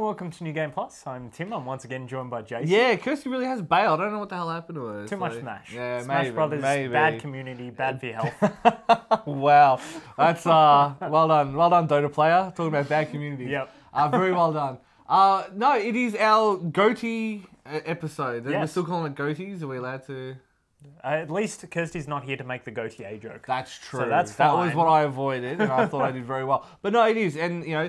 welcome to New Game Plus. I'm Tim. I'm once again joined by Jason. Yeah, Kirsty really has bailed. I don't know what the hell happened to her. Too much Smash. Yeah, Smash Brothers, bad community, bad for your health. Wow, that's well done, Dota player. Talking about bad community. Yep. Very well done. No, it is our goatee episode. We're still calling it goatees. Are we allowed to? At least Kirsty's not here to make the goatee joke. That's true. So that's fine. That was what I avoided, and I thought I did very well. But no, it is, and you know,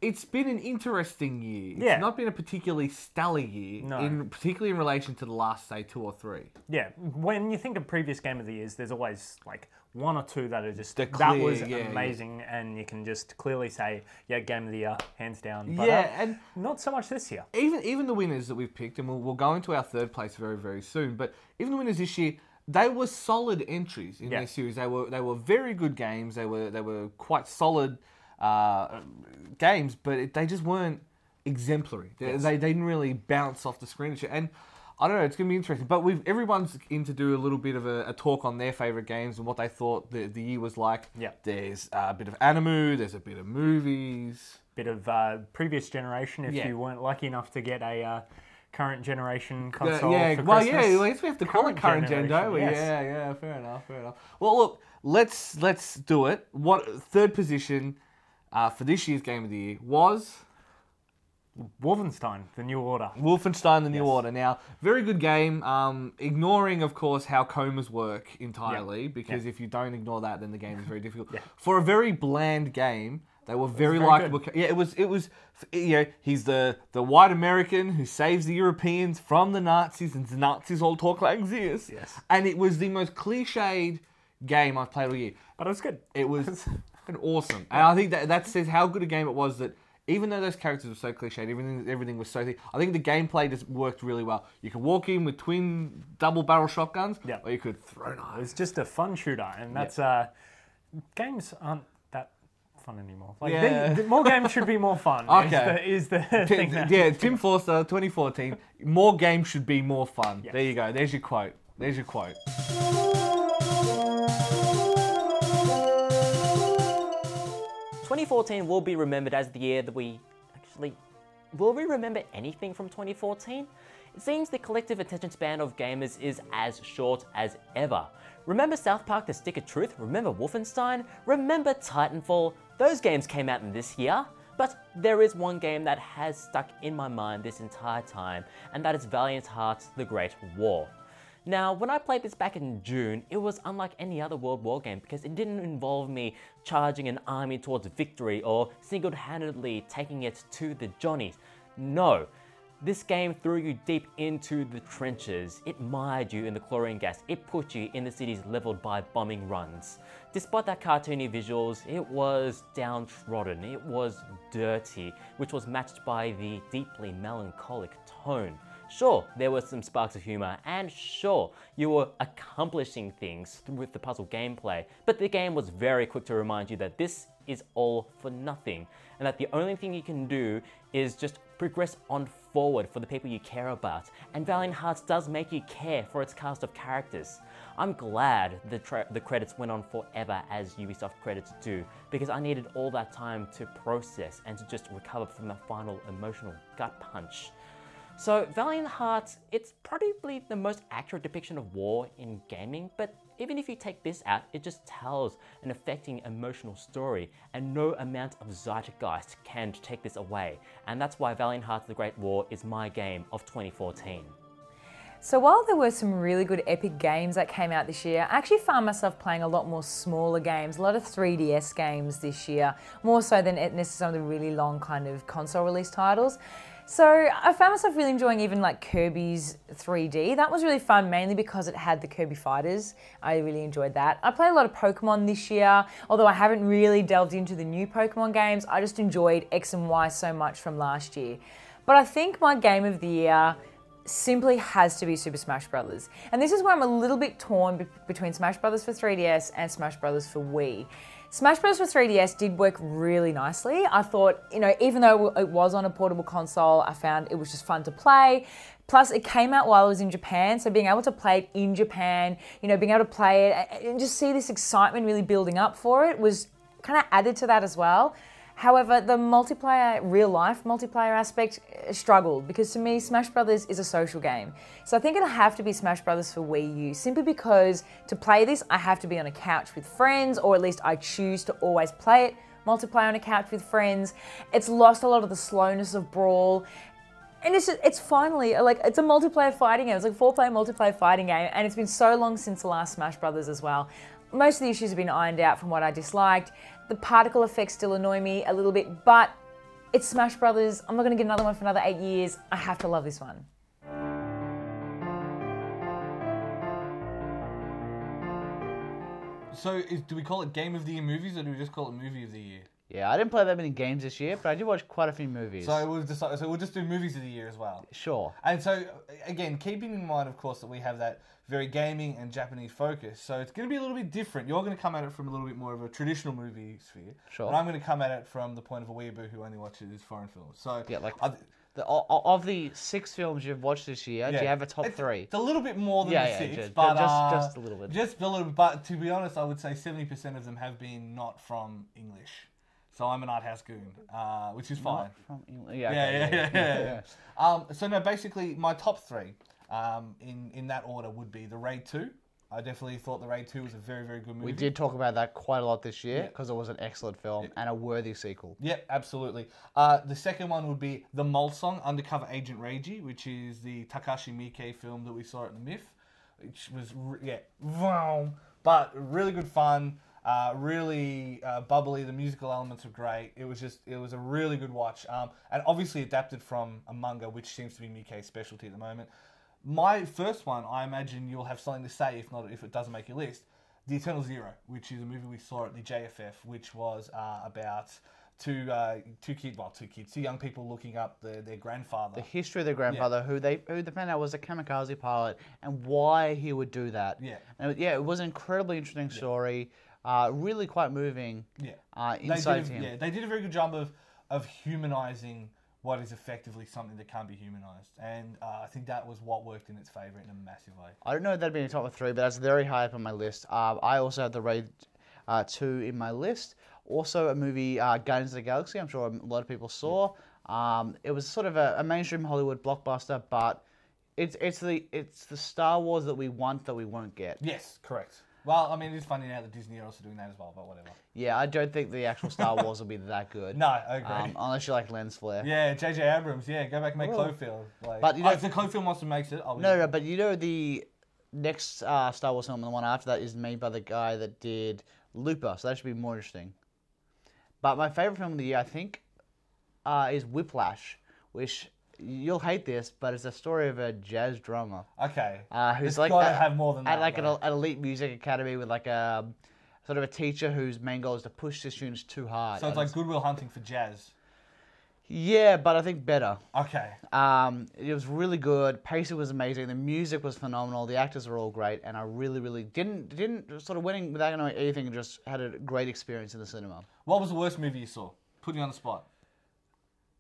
it's been an interesting year. It's not been a particularly stellar year, particularly in relation to the last, say, 2 or 3. Yeah, when you think of previous Game of the Years, there's always like 1 or 2 that are just, clear, that was amazing, and you can just clearly say, yeah, Game of the Year, hands down. But, and not so much this year. Even the winners that we've picked, and we'll go into our 3rd place very, very soon, but even the winners this year, they were solid entries in their series. They were very good games. They were quite solid games, but they just weren't exemplary. They didn't really bounce off the screen. And I don't know, it's going to be interesting. But everyone's in to do a little bit of a talk on their favourite games and what they thought the year was like. Yeah. There's a bit of anime, there's a bit of movies. Bit of previous generation if you weren't lucky enough to get a... current generation console for Christmas. Well, yeah, at least we have to call it current gen, don't we? Yes. Yeah, fair enough. Well, look, let's do it. What 3rd position for this year's Game of the Year was? Wolfenstein the New Order. Wolfenstein the New Order. Now, very good game, ignoring, of course, how comas work entirely, because if you don't ignore that, then the game is very difficult. For a very bland game, they were very likable. Yeah, it was. You know, he's the white American who saves the Europeans from the Nazis, and the Nazis all talk like this. Yes. And it was the most cliched game I've played all year. But it was good. It was fucking awesome. And I think that says how good a game it was, that even though those characters were so cliched, everything was so... I think the gameplay just worked really well. You could walk in with twin double-barrel shotguns, or you could throw knives. It was just a fun shooter, and that's... games aren't that fun anymore. Like, more games should be more fun. Okay. Is the thing. Tim Forster, 2014. More games should be more fun. Yes. There you go. There's your quote. 2014 will be remembered as the year that will we remember anything from 2014? It seems the collective attention span of gamers is as short as ever. Remember South Park: The Stick of Truth? Remember Wolfenstein? Remember Titanfall? Those games came out in this year. But there is one game that has stuck in my mind this entire time, and that is Valiant Hearts: The Great War. Now, when I played this back in June, it was unlike any other World War game because it didn't involve me charging an army towards victory or single-handedly taking it to the Johnnies. No. This game threw you deep into the trenches. It mired you in the chlorine gas. It put you in the cities leveled by bombing runs. Despite that cartoony visuals, it was downtrodden. It was dirty, which was matched by the deeply melancholic tone. Sure, there were some sparks of humor, and sure, you were accomplishing things with the puzzle gameplay, but the game was very quick to remind you that this is all for nothing, and that the only thing you can do is just progress on forward for the people you care about, and Valiant Hearts does make you care for its cast of characters. I'm glad the credits went on forever as Ubisoft credits do, because I needed all that time to process and to just recover from that final emotional gut punch. So Valiant Hearts, it's probably the most accurate depiction of war in gaming, but even if you take this out, it just tells an affecting emotional story, and no amount of zeitgeist can take this away. And that's why Valiant Hearts: The Great War is my game of 2014. So while there were some really good epic games that came out this year, I actually found myself playing a lot more smaller games, a lot of 3DS games this year, more so than necessarily some of the really long kind of console release titles. So I found myself really enjoying even like Kirby's 3D. That was really fun, mainly because it had the Kirby Fighters. I really enjoyed that. I played a lot of Pokemon this year, although I haven't really delved into the new Pokemon games. I just enjoyed X and Y so much from last year. But I think my game of the year simply has to be Super Smash Bros. And this is where I'm a little bit torn between Smash Bros. For 3DS and Smash Bros. For Wii. Smash Bros. For 3DS did work really nicely. I thought, you know, even though it was on a portable console, I found it was just fun to play. Plus, it came out while I was in Japan, so being able to play it in Japan, you know, being able to play it and just see this excitement really building up for it was kind of added to that as well. However, the multiplayer, real-life multiplayer aspect struggled because to me, Smash Brothers is a social game. So I think it'll have to be Smash Brothers for Wii U, simply because to play this, I have to be on a couch with friends, or at least I choose to always play it multiplayer on a couch with friends. It's lost a lot of the slowness of Brawl. And it's finally, like, it's a multiplayer fighting game. It's like a 4-player multiplayer fighting game, and it's been so long since the last Smash Brothers as well. Most of the issues have been ironed out from what I disliked. The particle effects still annoy me a little bit, but it's Smash Brothers. I'm not going to get another one for another 8 years. I have to love this one. So, do we call it Game of the Year movies, or do we just call it Movie of the Year? Yeah, I didn't play that many games this year, but I did watch quite a few movies. So we'll just do Movies of the Year as well. Sure. And so, again, keeping in mind, of course, that we have that very gaming and Japanese focus, so it's going to be a little bit different. You're going to come at it from a little bit more of a traditional movie sphere. Sure. And I'm going to come at it from the point of a weeaboo who only watches foreign films. So yeah, like of the 6 films you've watched this year, do you have a top 3? It's a little bit more than the 6, just, but just a little bit. Just a little bit. But to be honest, I would say 70% of them have been not from English. So I'm an art house goon, which is fine. Not from England. Yeah. So no, basically my top 3 in that order would be the Raid 2. I definitely thought the Raid 2 was a very, very good movie. We did talk about that quite a lot this year because it was an excellent film and a worthy sequel. Yep, absolutely. The second one would be the Mole Song, Undercover Agent Reiji, which is the Takashi Miike film that we saw at the MIF, which was, but really good fun. Really bubbly. The musical elements were great. It was a really good watch. And obviously adapted from a manga, which seems to be Miike's specialty at the moment. My first one, I imagine you'll have something to say, if it doesn't make your list. The Eternal Zero, which is a movie we saw at the JFF, which was about two young people looking up their grandfather. The history of their grandfather, who they found out was a kamikaze pilot, and why he would do that. Yeah. And it was an incredibly interesting story. Really quite moving. Yeah. Inside him. Yeah, they did a very good job of humanizing what is effectively something that can't be humanized, and I think that was what worked in its favor in a massive way. I don't know if that'd be in the top 3, but that's very high up on my list. I also have the Raid 2 in my list. Also, a movie, Guardians of the Galaxy. I'm sure a lot of people saw. It was sort of a mainstream Hollywood blockbuster, but it's the Star Wars that we want that we won't get. Yes, correct. Well, I mean, it's funny now that Disney are also doing that as well, but whatever. Yeah, I don't think the actual Star Wars will be that good. No, I agree. Unless you like lens flare. Yeah, J.J. Abrams, go back and make Cloverfield. But you know, if the Cloverfield monster makes it, I'll be No, but you know the next Star Wars film and the one after that is made by the guy that did Looper, so that should be more interesting. But my favourite film of the year, I think, is Whiplash, which... You'll hate this, but it's a story of a jazz drummer. Okay. Who's it's like got to have more than that. At like an elite music academy with like a sort of a teacher whose main goal is to push the students too hard. So it's like Good Will Hunting for jazz. Yeah, but I think better. Okay. It was really good. Pacing was amazing. The music was phenomenal. The actors were all great, and I really, really didn't sort of went in without knowing anything and just had a great experience in the cinema. What was the worst movie you saw? Put you on the spot.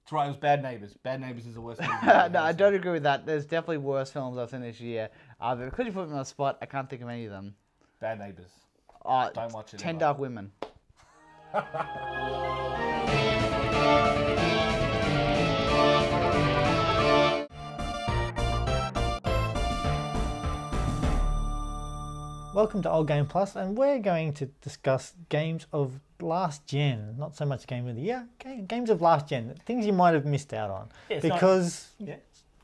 That's right, it was Bad Neighbours. Bad Neighbours is the worst movie. No, I don't agree with that. There's definitely worse films I've seen this year. But because you put me on the spot, I can't think of any of them. Bad Neighbours. Don't watch it. 10 Dark Women. Welcome to Old Game Plus, and we're going to discuss games of last gen, not so much game of the year, games of last gen, things you might have missed out on. Yeah, because,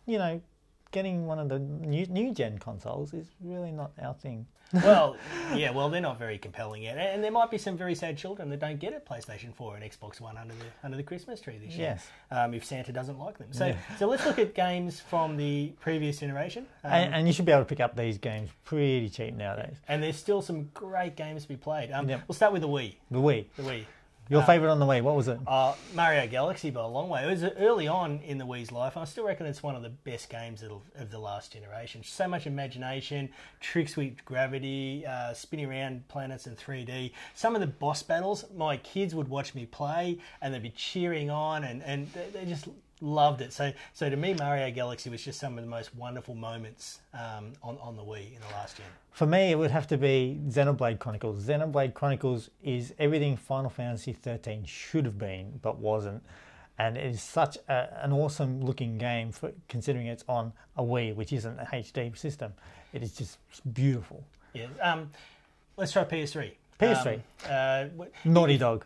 you know, getting one of the new gen consoles is really not our thing. Well, they're not very compelling yet, and there might be some very sad children that don't get a PlayStation 4 and Xbox One under the Christmas tree this year. Yes. If Santa doesn't like them. So let's look at games from the previous generation. And you should be able to pick up these games pretty cheap nowadays. And there's still some great games to be played. We'll start with the Wii. The Wii. The Wii. Your favourite on the Wii, what was it? Mario Galaxy by a long way. It was early on in the Wii's life, and I still reckon it's one of the best games of the last generation. So much imagination, tricks with gravity, spinning around planets in 3D. Some of the boss battles, my kids would watch me play, and they'd be cheering on, and they're just loved it. So to me, Mario Galaxy was just some of the most wonderful moments on the Wii in the last gen. For me, it would have to be Xenoblade Chronicles. Xenoblade Chronicles is everything Final Fantasy 13 should have been, but wasn't. And it is such an awesome looking game, considering it's on a Wii, which isn't a HD system. It is just beautiful. Yeah. Let's try PS3. PS3. Naughty Dog.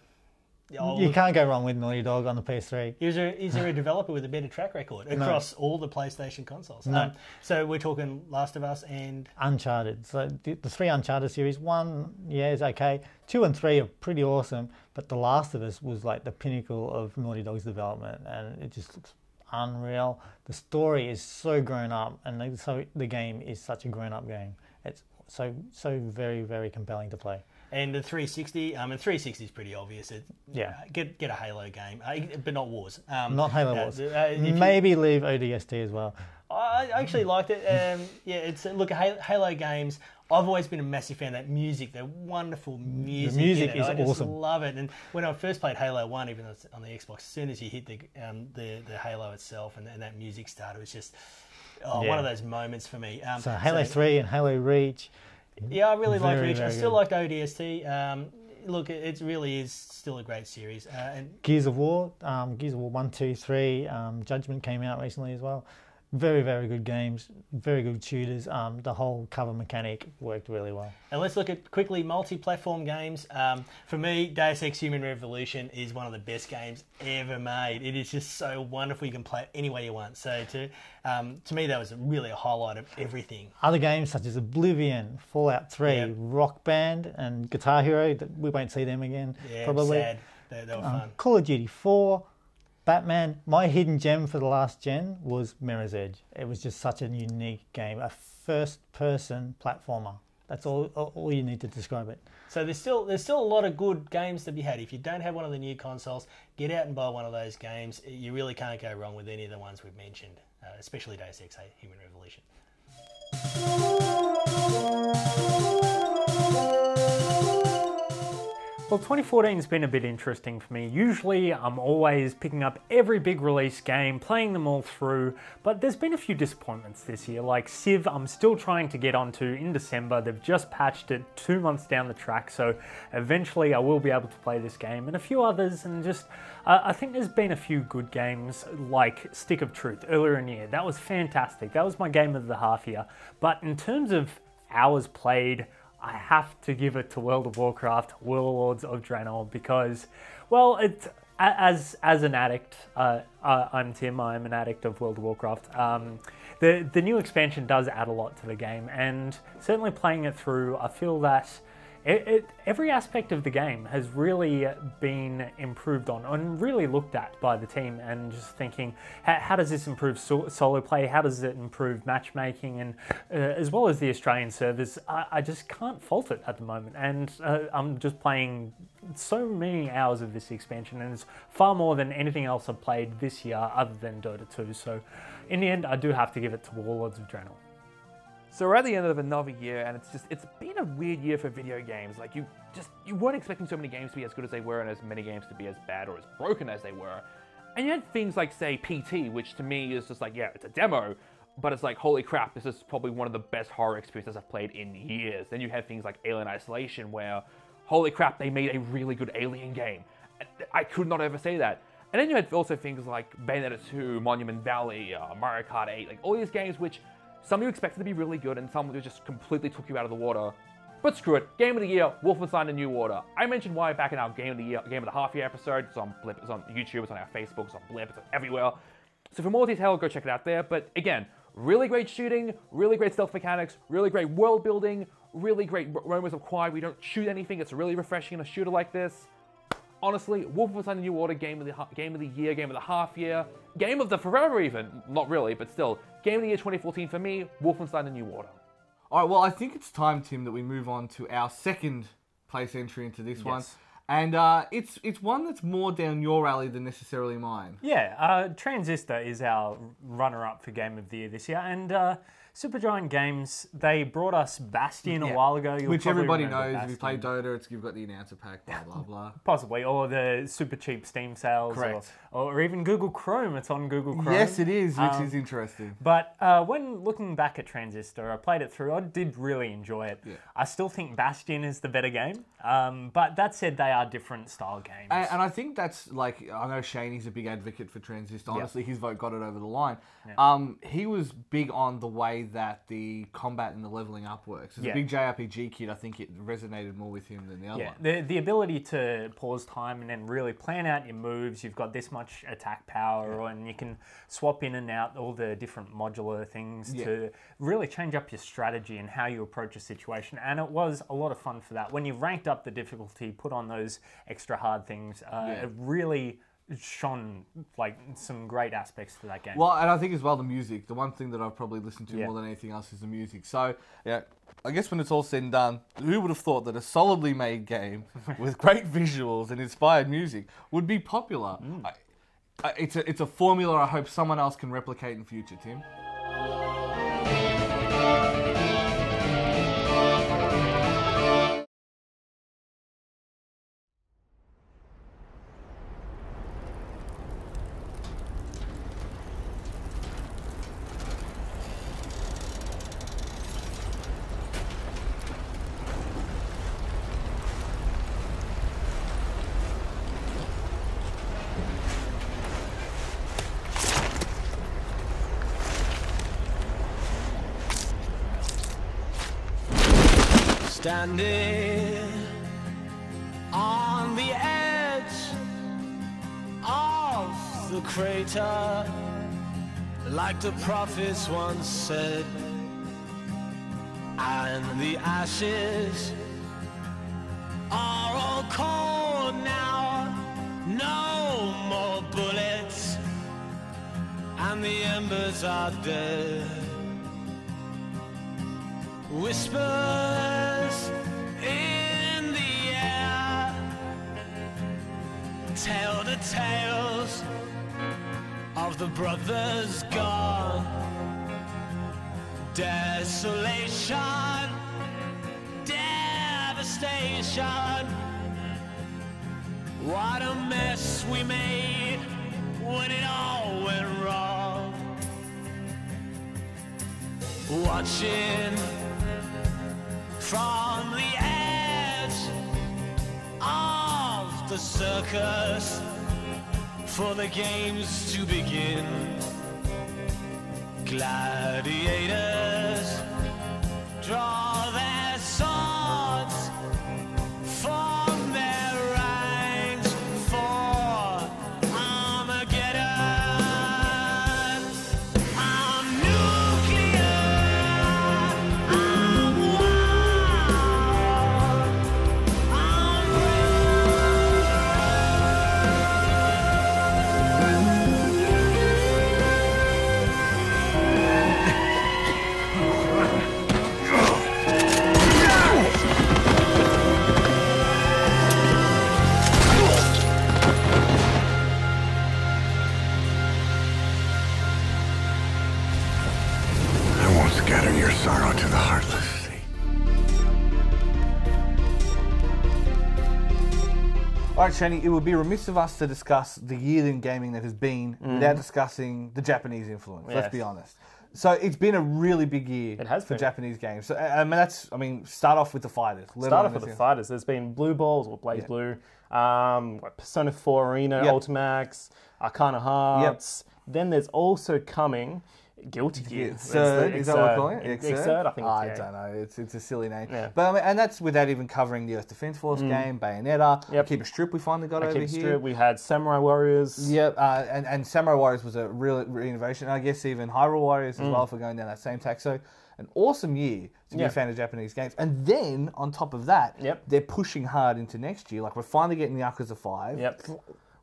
You can't go wrong with Naughty Dog on the PS3. Is there a developer with a better track record across all the PlayStation consoles? No. So we're talking Last of Us and Uncharted. So the 3 Uncharted series, 1, is okay. 2 and 3 are pretty awesome, but The Last of Us was like the pinnacle of Naughty Dog's development, and it just looks unreal. The story is so grown up, and so the game is such a grown up game. It's so very, very compelling to play. And the 360, and 360 is pretty obvious. Get a Halo game, but not Wars. Not Halo Wars. Maybe leave ODST as well. I actually liked it. Look, Halo games. I've always been a massive fan of that music, the wonderful music. The music is awesome. I just love it. And when I first played Halo 1, even though it's on the Xbox, as soon as you hit the Halo itself and that music started, it was just one of those moments for me. So Halo 3 and Halo Reach. Yeah, I really like Reach. I still like ODST. Look, it really is still a great series. And Gears of War 1, 2, 3. Judgment came out recently as well. Very, very good games. Very good shooters. The whole cover mechanic worked really well. And let's look at quickly multi-platform games. For me, Deus Ex Human Revolution is one of the best games ever made. It is just so wonderful. You can play it any way you want. So to me, that was really a highlight of everything. Other games such as Oblivion, Fallout 3, Rock Band, and Guitar Hero, we won't see them again. Yeah, probably. Sad. They were fun. Call of Duty 4. Batman, my hidden gem for the last gen was Mirror's Edge. It was just such a unique game, a first-person platformer. That's all you need to describe it. So there's still a lot of good games to be had. If you don't have one of the new consoles, get out and buy one of those games. You really can't go wrong with any of the ones we've mentioned, especially Deus Ex Human Revolution. Well, 2014 has been a bit interesting for me. Usually I'm always picking up every big release game, playing them all through, but there's been a few disappointments this year. Like Civ, I'm still trying to get onto in December. They've just patched it 2 months down the track, so eventually I will be able to play this game, and a few others, and just I think there's been a few good games like Stick of Truth earlier in the year. That was fantastic. That was my game of the half year. But in terms of hours played, I have to give it to World of Warcraft, Warlords of Draenor, because, well, it's, as an addict, I'm Tim, I'm an addict of World of Warcraft. The new expansion does add a lot to the game, and certainly playing it through, I feel that every aspect of the game has really been improved on and really looked at by the team, and just thinking, how does this improve solo play? How does it improve matchmaking? And as well as the Australian servers, I just can't fault it at the moment. And I'm just playing so many hours of this expansion, and it's far more than anything else I've played this year other than Dota 2. So in the end, I do have to give it to Warlords of Draenor. So we're at the end of another year, and it's been a weird year for video games. Like you weren't expecting so many games to be as good as they were, and as many games to be as bad or as broken as they were. And you had things like, say, PT, which to me is just like, yeah, it's a demo, but it's like, holy crap, this is probably one of the best horror experiences I've played in years. Then you have things like Alien Isolation, where, holy crap, they made a really good Alien game. I could not ever say that. And then you had also things like Bayonetta 2, Monument Valley, Mario Kart 8, like all these games which some you expected to be really good, and some just completely took you out of the water. But screw it, Game of the Year, Wolfenstein the New Order. I mentioned why back in our Game of the Year, Game of the Half Year episode. It's on Blip, it's on YouTube, it's on our Facebook, it's on Blip, it's everywhere. So for more detail, go check it out there. But again, really great shooting, really great stealth mechanics, really great world building, really great moments of quiet. We don't shoot anything. It's really refreshing in a shooter like this. Honestly, Wolfenstein the New Order, Game of the Year, Game of the Half Year, Game of the Forever even. Not really, but still. Game of the Year 2014 for me, Wolfenstein the New Order. All right, well, I think it's time, Tim, that we move on to our second place entry into this one. And it's one that's more down your alley than necessarily mine. Yeah, Transistor is our runner-up for Game of the Year this year, and Supergiant Games, they brought us Bastion a while ago. Which everybody knows. Bastion. If you play Dota, you've got the announcer pack, blah, blah, blah. Possibly. Or the super cheap Steam sales. Correct. Or even Google Chrome. It's on Google Chrome. Yes, it is, which is interesting. But when looking back at Transistor, I played it through. I did really enjoy it. Yeah. I still think Bastion is the better game. But that said, they are different style games. And I think that's like, I know Shaney's a big advocate for Transistor. Honestly, his vote got it over the line. Yeah. He was big on the way that the combat and the leveling up works. As a big JRPG kid, I think it resonated more with him than the other one. The ability to pause time and then really plan out your moves. You've got this much attack power, and you can swap in and out all the different modular things to really change up your strategy and how you approach a situation. And it was a lot of fun for that. When you ranked up the difficulty, put on those extra hard things, it really shone like some great aspects to that game. Well, and I think as well the music. The one thing that I've probably listened to more than anything else is the music. So, I guess when it's all said and done, who would have thought that a solidly made game with great visuals and inspired music would be popular? It's a formula I hope someone else can replicate in future, Tim. Standing on the edge of the crater, like the prophets once said, and the ashes are all cold now, no more bullets, and the embers are dead. Whispers in the air tell the tales of the brothers gone. Desolation, devastation. What a mess we made when it all went wrong. Watching from the edge of the circus for the games to begin. Gladiators draw their swords, form their ranks for Armageddon. I'm nuclear, I'm wild, I'm I won't scatter your sorrow to the heartless sea. All right, Shani, it would be remiss of us to discuss the year in gaming that has been without discussing the Japanese influence. Let's be honest. So it's been a really big year for Japanese games. So start off with the fighters. Start off with the fighters. There's been Blue Balls or Blaze Blue, Persona 4 Arena, Ultimax, Arcana Hearts. Then there's also coming Guilty Gear. Is that what we're calling it? Xrd, I think I don't know. It's a silly name. Yeah. But and that's without even covering the Earth Defense Force game, Bayonetta, Keep a Strip we finally got over here. We had Samurai Warriors. Yep, and Samurai Warriors was a real innovation. And I guess even Hyrule Warriors as well for going down that same tack. So an awesome year to be a fan of Japanese games. And then on top of that, they're pushing hard into next year. Like we're finally getting the Yakuza 5. Yep.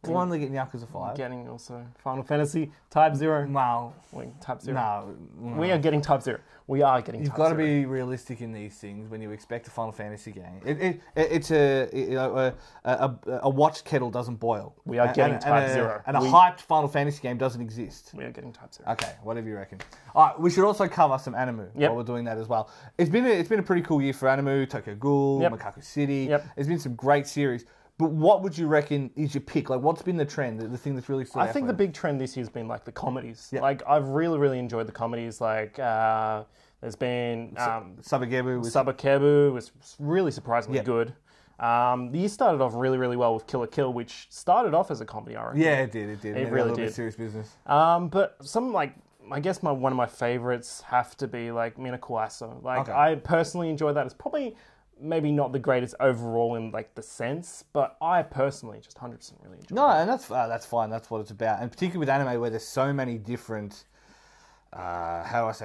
Blindly getting Yakuza 5. Getting also Final Fantasy Type 0. Wow. Type 0. No. We are getting Type 0. We are getting You've Type got to 0. be realistic in these things when you expect a Final Fantasy game. It's a watch kettle doesn't boil. We are getting Type 0. And a hyped Final Fantasy game doesn't exist. We are getting Type 0. Okay, whatever you reckon. All right, we should also cover some anime while we're doing that as well. It's been a pretty cool year for anime. Tokyo Ghoul, Macaco City. There's been some great series. But what would you reckon is your pick? Like, what's been the trend, the thing that's really stood out? I think the big trend this year has been like the comedies. Yep. Like, I've really enjoyed the comedies. Like, there's been Sabakebu was really surprisingly good. The year started off really well with Kill la Kill, which started off as a comedy, I reckon. Yeah, it did. It really did. Serious business. But some like. I guess one of my favorites have to be like Minakuaso. Like I personally enjoy that. It's probably maybe not the greatest overall in like the sense, but I personally just 100% really enjoy it. And that's fine. That's what it's about. And particularly with anime where there's so many different,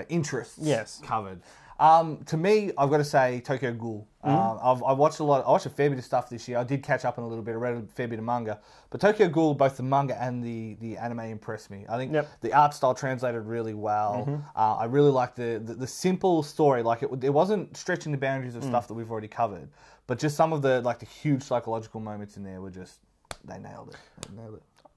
interests covered. To me, I've got to say Tokyo Ghoul. I watched a fair bit of stuff this year. I did catch up on a little bit. I read a fair bit of manga. But Tokyo Ghoul, both the manga and the anime impressed me. I think the art style translated really well. I really liked the simple story. Like it wasn't stretching the boundaries of stuff that we've already covered. But just some of the huge psychological moments in there were just, they nailed it.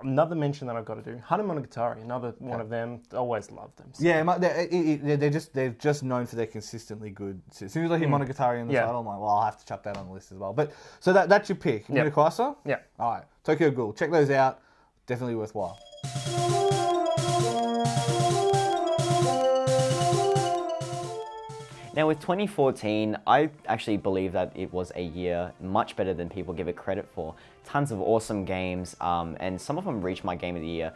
Another mention that I've got to do, Hanumonogatari, another one of them. Always love them. So. Yeah, they're just known for their consistently good. As soon as I hear Monogatari in the title, I'm like, well, I'll have to chuck that on the list as well. But so that's your pick, Minakuaso? Yeah. All right, Tokyo Ghoul. Check those out. Definitely worthwhile. Now with 2014, I actually believe that it was a year much better than people give it credit for. Tons of awesome games, and some of them reached my Game of the Year.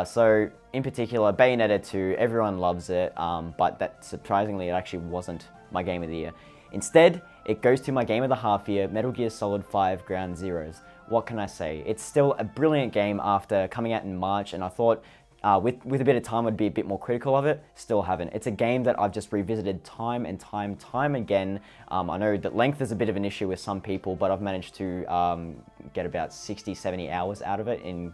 So in particular, Bayonetta 2, everyone loves it, but that surprisingly it actually wasn't my Game of the Year. Instead, it goes to my Game of the Half Year, Metal Gear Solid 5 Ground Zeroes. What can I say? It's still a brilliant game after coming out in March, and I thought with a bit of time I'd be a bit more critical of it. Still haven't. It's a game that I've just revisited time and time again. I know that length is a bit of an issue with some people, but I've managed to get about 60, 70 hours out of it in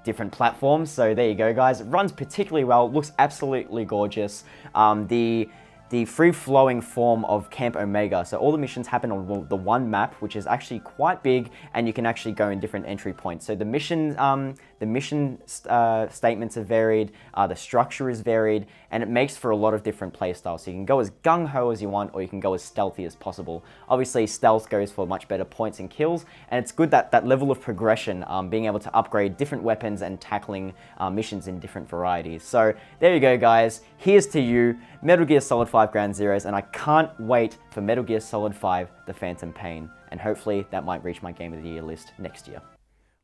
different platforms. So there you go, guys. It runs particularly well, looks absolutely gorgeous. The free-flowing form of Camp Omega. So all the missions happen on the one map, which is actually quite big, and you can actually go in different entry points. So the mission statements are varied, the structure is varied, and it makes for a lot of different playstyles. So you can go as gung-ho as you want, or you can go as stealthy as possible. Obviously, stealth goes for much better points and kills, and it's good that level of progression, being able to upgrade different weapons and tackling missions in different varieties. So there you go, guys. Here's to you, Metal Gear Solid 5 Ground Zeroes, and I can't wait for Metal Gear Solid 5 The Phantom Pain, and hopefully that might reach my Game of the Year list next year.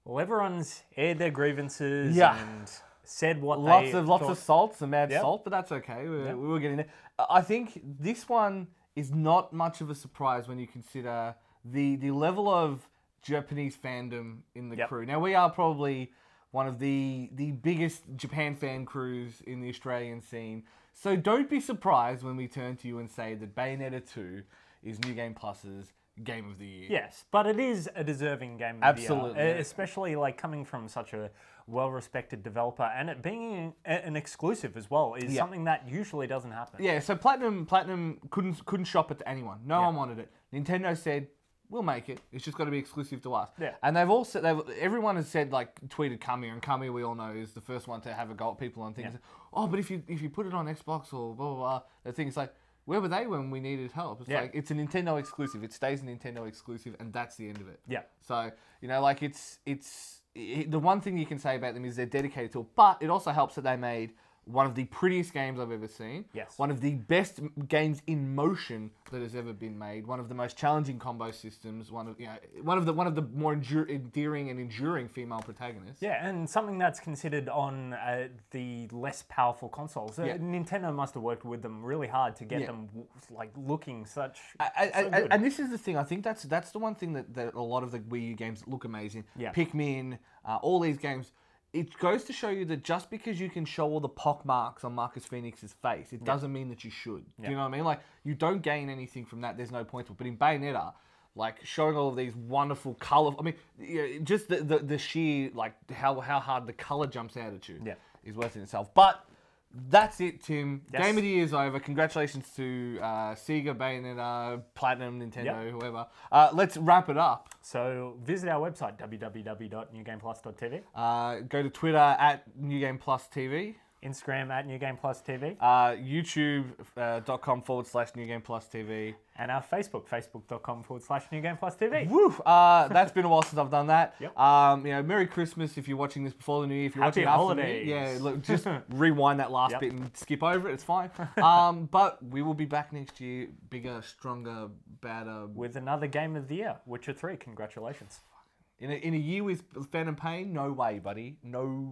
Well, everyone's aired their grievances and said what lots they of salt, some mad salt, but that's okay. We were getting there. I think this one is not much of a surprise when you consider the level of Japanese fandom in the crew. Now, we are probably one of the biggest Japan fan crews in the Australian scene. So don't be surprised when we turn to you and say that Bayonetta 2 is New Game Plus's Game of the Year. Yes, but it is a deserving Game of the Year. Absolutely. Especially like coming from such a well-respected developer, and it being an exclusive as well is something that usually doesn't happen. Yeah, so Platinum couldn't shop it to anyone. No one wanted it. Nintendo said, we'll make it. It's just got to be exclusive to us. Yeah. And everyone has said, like, tweeted Kamiya, and Kamiya, we all know, is the first one to have a go at people on things. Yeah. Oh, but if you put it on Xbox or blah, blah, blah, the thing's like, where were they when we needed help? It's like, it's a Nintendo exclusive. It stays a Nintendo exclusive, and that's the end of it. Yeah. So, like, the one thing you can say about them is they're dedicated to it, but it also helps that they made one of the prettiest games I've ever seen. Yes. One of the best games in motion that has ever been made. One of the most challenging combo systems. One of the more endearing and enduring female protagonists. Yeah, and something that's considered on the less powerful consoles. Nintendo must have worked with them really hard to get them like looking such. So good. And this is the thing. I think that's the one thing that a lot of the Wii U games look amazing. Yeah. Pikmin, all these games. It goes to show you that just because you can show all the pock marks on Marcus Phoenix's face, it doesn't mean that you should. Do you know what I mean? Like, you don't gain anything from that. There's no point to it. But in Bayonetta, like showing all of these wonderful color. I mean, just the sheer like how hard the color jumps out at you is worth it in itself. But that's it, Tim. Yes. Game of the Year is over. Congratulations to Sega, Bayonetta, Platinum, Nintendo, whoever. Let's wrap it up. So visit our website, www.newgameplus.tv. Go to Twitter at NewGamePlusTV. Instagram at NewGamePlusTV. YouTube.com/NewGamePlusTV. And our Facebook, facebook.com/NewGamePlusTV. Woo! That's been a while since I've done that. Yep. Merry Christmas if you're watching this before the New Year. If you're Happy watching holidays. after the New Year, look, just rewind that last bit and skip over it. It's fine. But we will be back next year, bigger, stronger, better. With another Game of the Year, Witcher 3. Congratulations. In a year with Phantom Pain? No way, buddy. No